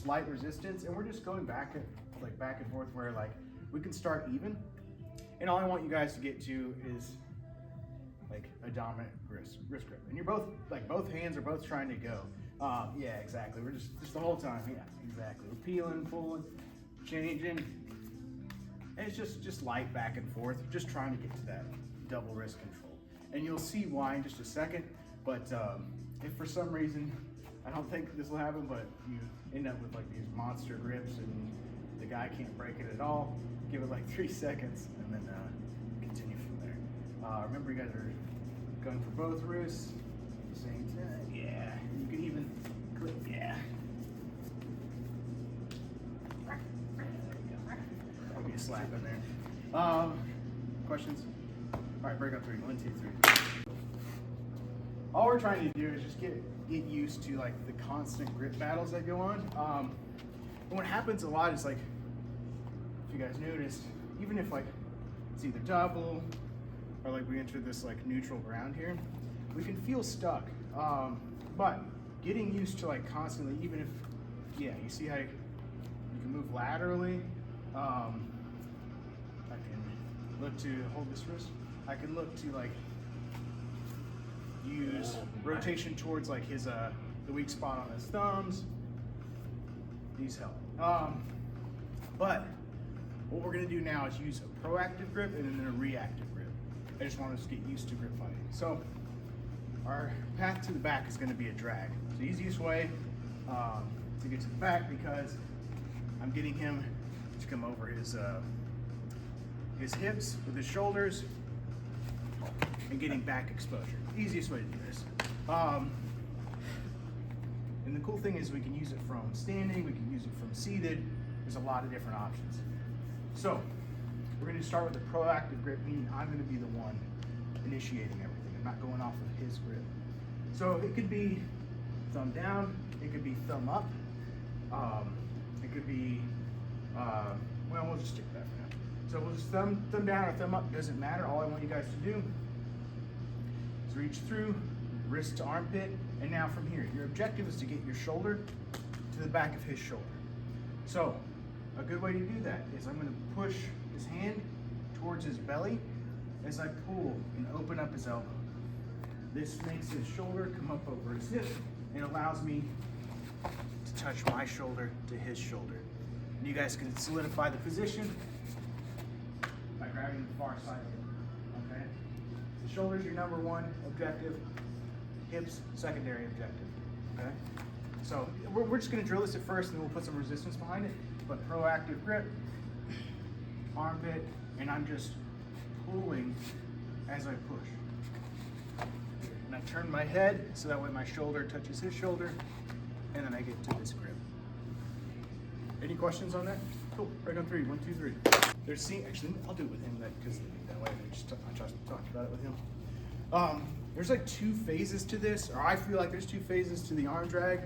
light resistance, and we're just going back and forth where like we can start even. And all I want you guys to get to is like a dominant wrist grip. And you're both, like both hands are both trying to go. Yeah, exactly. We're just the whole time, yeah, exactly. We're peeling, pulling, changing. And it's just light back and forth, just trying to get to that double wrist control. And you'll see why in just a second, but if for some reason, I don't think this will happen, but you end up with like these monster grips and the guy can't break it at all, give it like 3 seconds and then continue from there. Remember, you guys are going for both wrists at the same time. Yeah, you can even click, yeah. There'll be a slap in there. Questions? All right, break up 3. 1, 2, 3. All we're trying to do is just get used to like the constant grip battles that go on. And what happens a lot is like, if you guys noticed, even if like it's either double or like we enter this like neutral ground here, we can feel stuck. But getting used to like constantly, even if, yeah, you see how you can move laterally. I can look to hold this wrist. I can look to like use rotation towards like his the weak spot on his thumbs. These help. But what we're gonna do now is use a proactive grip and then a reactive grip. I just want us to get used to grip fighting. So our path to the back is gonna be a drag. It's the easiest way to get to the back because I'm getting him to come over his hips with his shoulders and getting back exposure. Easiest way to do this. And the cool thing is we can use it from standing, we can use it from seated. There's a lot of different options. So we're going to start with a proactive grip, meaning I'm going to be the one initiating everything. I'm not going off of his grip. So it could be thumb down, it could be thumb up, it could be, well, we'll just stick that for now. So we'll just thumb down or thumb up, doesn't matter. All I want you guys to do is reach through, wrist to armpit, and now from here, your objective is to get your shoulder to the back of his shoulder. So a good way to do that is I'm going to push his hand towards his belly as I pull and open up his elbow. This makes his shoulder come up over his hip and allows me to touch my shoulder to his shoulder. And you guys can solidify the position by grabbing the far side of it. Okay? The shoulder's your number one objective, hips secondary objective. Okay? So we're just going to drill this at first, and then we'll put some resistance behind it. But proactive grip, armpit, and I'm just pulling as I push. And I turn my head so that way my shoulder touches his shoulder, and then I get to this grip. Any questions on that? Cool. Break on 3. 1, 2, 3. Actually, I'll do it with him because that way I just talked about it with him. There's like 2 phases to this, or I feel like there's 2 phases to the arm drag,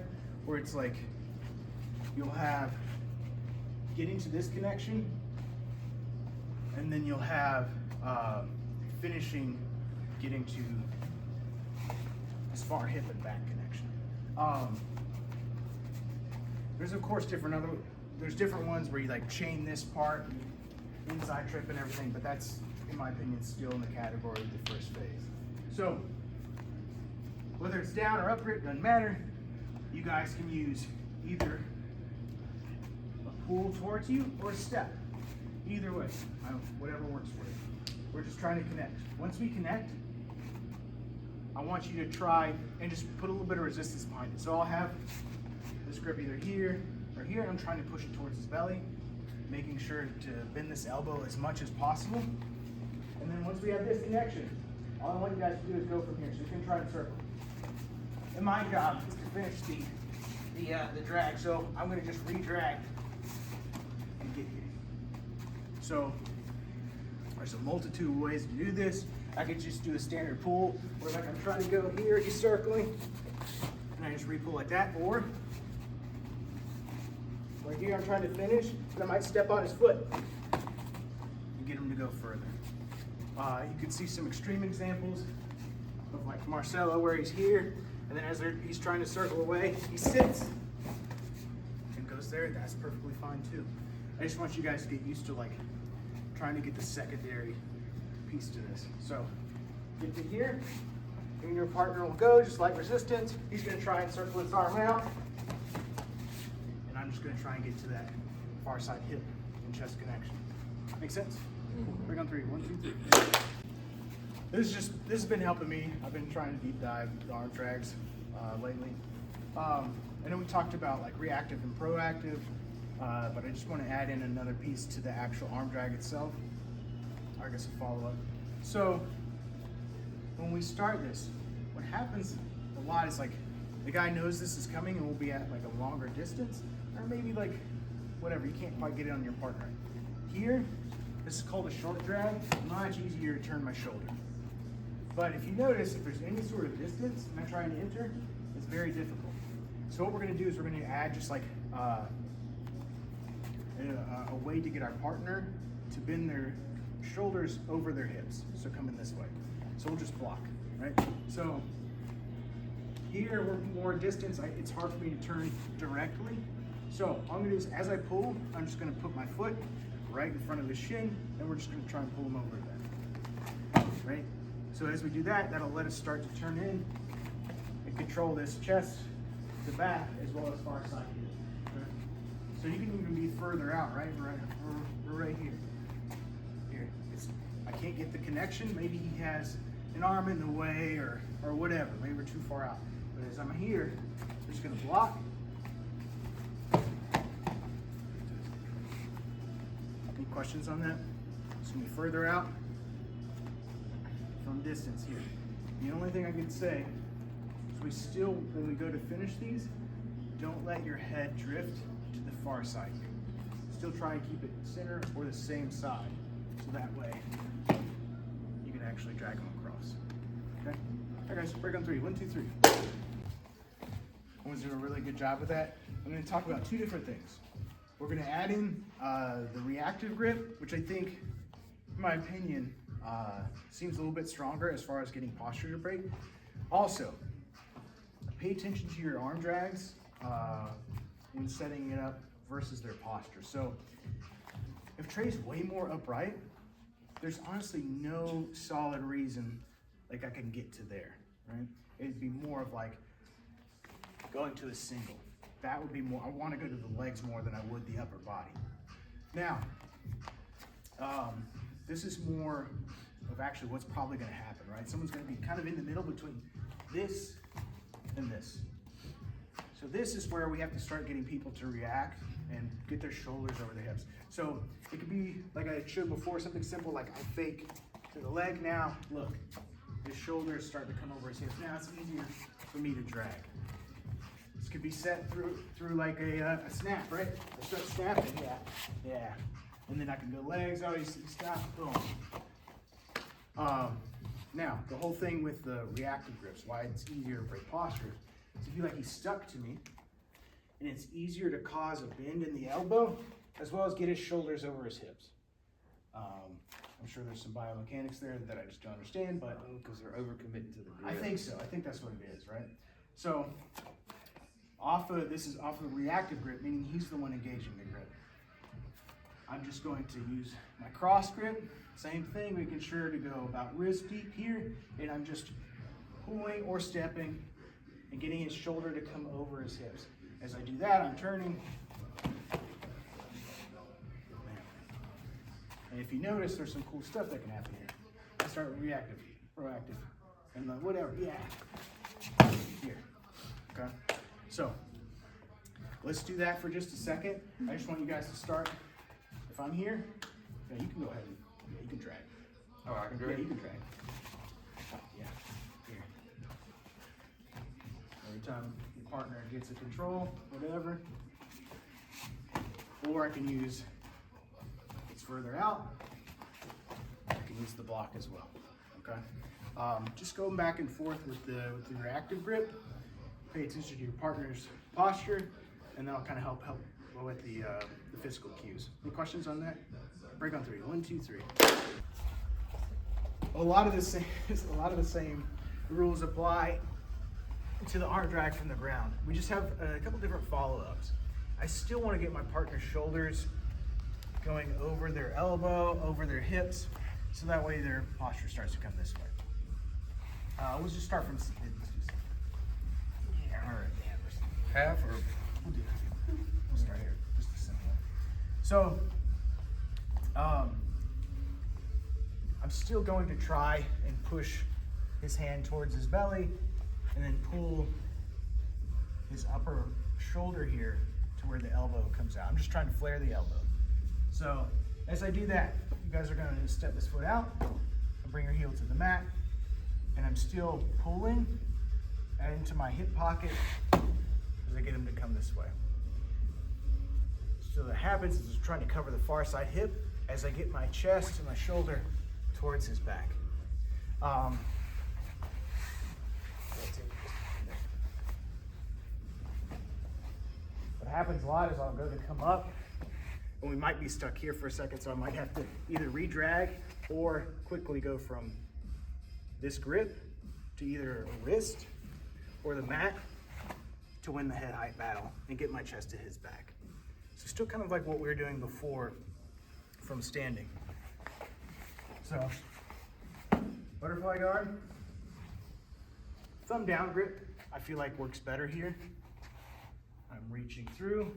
where it's like you'll have getting to this connection, and then you'll have finishing getting to this far hip and back connection. There's of course there's different ones where you like chain this part, inside trip and everything, but that's, in my opinion, still in the category of the first phase. So whether it's down or up grip, doesn't matter. You guys can use either a pull towards you or a step. Either way, whatever works for you. We're just trying to connect. Once we connect, I want you to try and just put a little bit of resistance behind it. So I'll have this grip either here or here. I'm trying to push it towards his belly, making sure to bend this elbow as much as possible. And then once we have this connection, all I want you guys to do is go from here. So you can try and circle. And my job is to finish the drag. So I'm going to just re-drag and get here. So there's a multitude of ways to do this. I could just do a standard pull, where like I'm trying to go here, he's circling, and I just re-pull like that. Or right here, I'm trying to finish, and I might step on his foot and get him to go further. You can see some extreme examples of like Marcelo, where he's here, and then as he's trying to circle away, he sits and goes there, that's perfectly fine too. I just want you guys to get used to like trying to get the secondary piece to this. So get to here, and your partner will go, just light resistance. He's gonna try and circle his arm out. And I'm just gonna try and get to that far side hip and chest connection. Make sense? Break on 3, 1, 2, 3. This has been helping me. I've been trying to deep dive the arm drags lately. I know we talked about like reactive and proactive, but I just want to add in another piece to the actual arm drag itself. I guess a follow-up. So when we start this, what happens a lot is like the guy knows this is coming and we'll be at like a longer distance, or maybe like whatever, you can't quite get it on your partner. Here, this is called a short drag. Much easier to turn my shoulder. But if you notice, if there's any sort of distance and I try and enter, it's very difficult. So what we're gonna do is we're gonna add just like a way to get our partner to bend their shoulders over their hips. So come in this way. So we'll just block, right? So here we're more distance. It's hard for me to turn directly. So all I'm gonna do is as I pull, I'm just gonna put my foot right in front of his shin, and we're just gonna try and pull him over that, right? So as we do that, that'll let us start to turn in and control this chest to back as well as far side here. Okay? So you can even be further out, right? We're right here. Here, I can't get the connection. Maybe he has an arm in the way or whatever. Maybe we're too far out. But as I'm here, I'm just gonna block. Any questions on that? It's gonna be further out from distance here. The only thing I can say is we still, when we go to finish these, don't let your head drift to the far side. Still try and keep it center or the same side, so that way you can actually drag them across. Okay? All right guys, break on 3, 1, 2, 3. Everyone's doing a really good job with that. I'm gonna talk about 2 different things. We're gonna add in the reactive grip, which I think, in my opinion, seems a little bit stronger as far as getting posture to break. Also, pay attention to your arm drags when setting it up versus their posture. So if Trey's way more upright, there's honestly no solid reason like I can get to there, right? It'd be more of like going to a single. That would be more, I want to go to the legs more than I would the upper body. Now, this is more of actually what's probably going to happen, right? Someone's going to be kind of in the middle between this and this. So this is where we have to start getting people to react and get their shoulders over their hips. So it could be, like I showed before, something simple like I fake to the leg. Now, look, his shoulders start to come over his hips. Now it's easier for me to drag. This could be set through like a snap, right? I start snapping, yeah. And then I can go legs, oh, you stop, boom. Now, the whole thing with the reactive grips, why it's easier to break posture, is if you like he's stuck to me, and it's easier to cause a bend in the elbow, as well as get his shoulders over his hips. I'm sure there's some biomechanics there that I just don't understand, but because they're overcommitted to the grip. I think so. I think that's what it is, right? So this is off of the reactive grip, meaning he's the one engaging the grip. I'm just going to use my cross grip. Same thing, making sure to go about wrist deep here, and I'm just pulling or stepping and getting his shoulder to come over his hips. As I do that, I'm turning. And if you notice, there's some cool stuff that can happen here. I start with reactive, proactive, and then whatever, yeah. Here, okay? So, let's do that for just a second. I just want you guys to start. If I'm here, yeah, you can go ahead and, yeah, you can drag. Oh, I can drag? Yeah, you can drag. Yeah, here. Every time your partner gets a control, whatever. Or I can use, it's further out, I can use the block as well, okay? Just going back and forth with the reactive grip. Pay attention to your partner's posture, and that'll kind of help with the physical cues. Any questions on that? Break on 3. 1, 2, 3. A lot of the same rules apply to the arm drag from the ground. We just have a couple different follow-ups. I still want to get my partner's shoulders going over their elbow, over their hips, so that way their posture starts to come this way. We'll just start from seated. Let's do seated. Yeah, all right. Half or? We'll do that. We'll start here, just a simple one. So, I'm still going to try and push his hand towards his belly and then pull his upper shoulder here to where the elbow comes out. I'm just trying to flare the elbow. So as I do that, you guys are going to step this foot out and bring your heel to the mat, and I'm still pulling into my hip pocket as I get him to come this way. So what happens is I'm trying to cover the far side hip as I get my chest and my shoulder towards his back. What happens a lot is I'll go to come up, and we might be stuck here for a second, so I might have to either re-drag or quickly go from this grip to either a wrist or the mat to win the head height battle and get my chest to his back. So still kind of like what we were doing before from standing. So, butterfly guard, thumb down grip, I feel like works better here. I'm reaching through,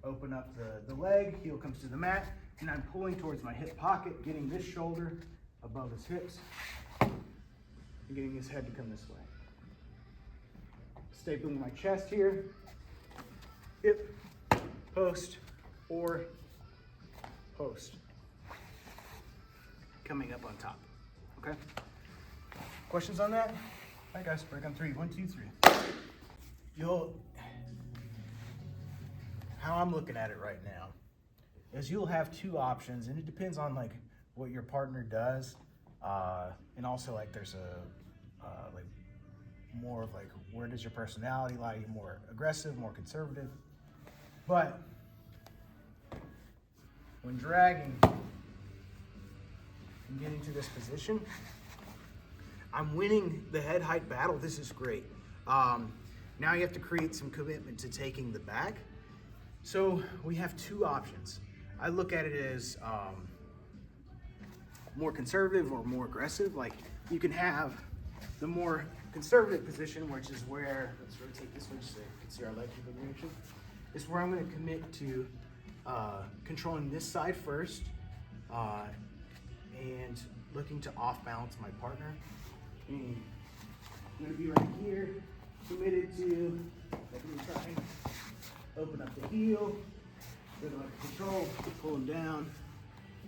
open up the leg, heel comes to the mat, and I'm pulling towards my hip pocket, getting this shoulder above his hips, and getting his head to come this way. Stapling my chest here, hip, post, or post. Coming up on top, okay? Questions on that? All right guys, break on 3, 1, 2, 3. How I'm looking at it right now is you'll have two options, and it depends on like what your partner does, and also like there's a like more of like where does your personality lie? You're more aggressive, more conservative, but when dragging and getting to this position, I'm winning the head height battle. This is great. Now you have to create some commitment to taking the back. So we have two options. I look at it as more conservative or more aggressive. Like you can have the more conservative position, which is where, let's rotate this way so you can see our leg configuration. This is where I'm going to commit to controlling this side first and looking to off balance my partner. And I'm going to be right here, committed to trying open up the heel, go to like control, pull him down,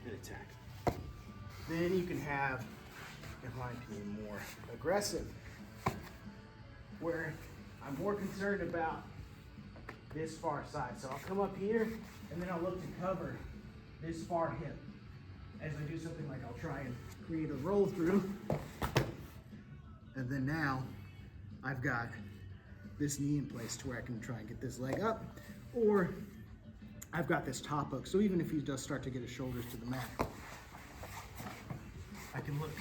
and attack. Then you can have, in my opinion, more aggressive, where I'm more concerned about this far side. So I'll come up here, and then I'll look to cover this far hip. As I do something like I'll try and create a roll through, and then now I've got this knee in place to where I can try and get this leg up, or I've got this top hook. So even if he does start to get his shoulders to the mat, I can look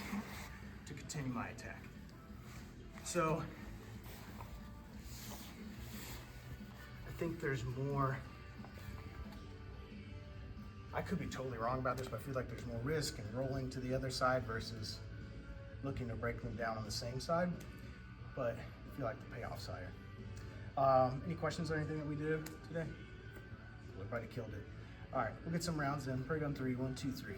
to continue my attack. So I think there's more, I could be totally wrong about this, but I feel like there's more risk in rolling to the other side versus looking to break them down on the same side, but I feel like the payoff's higher. Any questions on anything that we did today? Everybody killed it. All right, we'll get some rounds in. Break on 3, 1, 2, 3.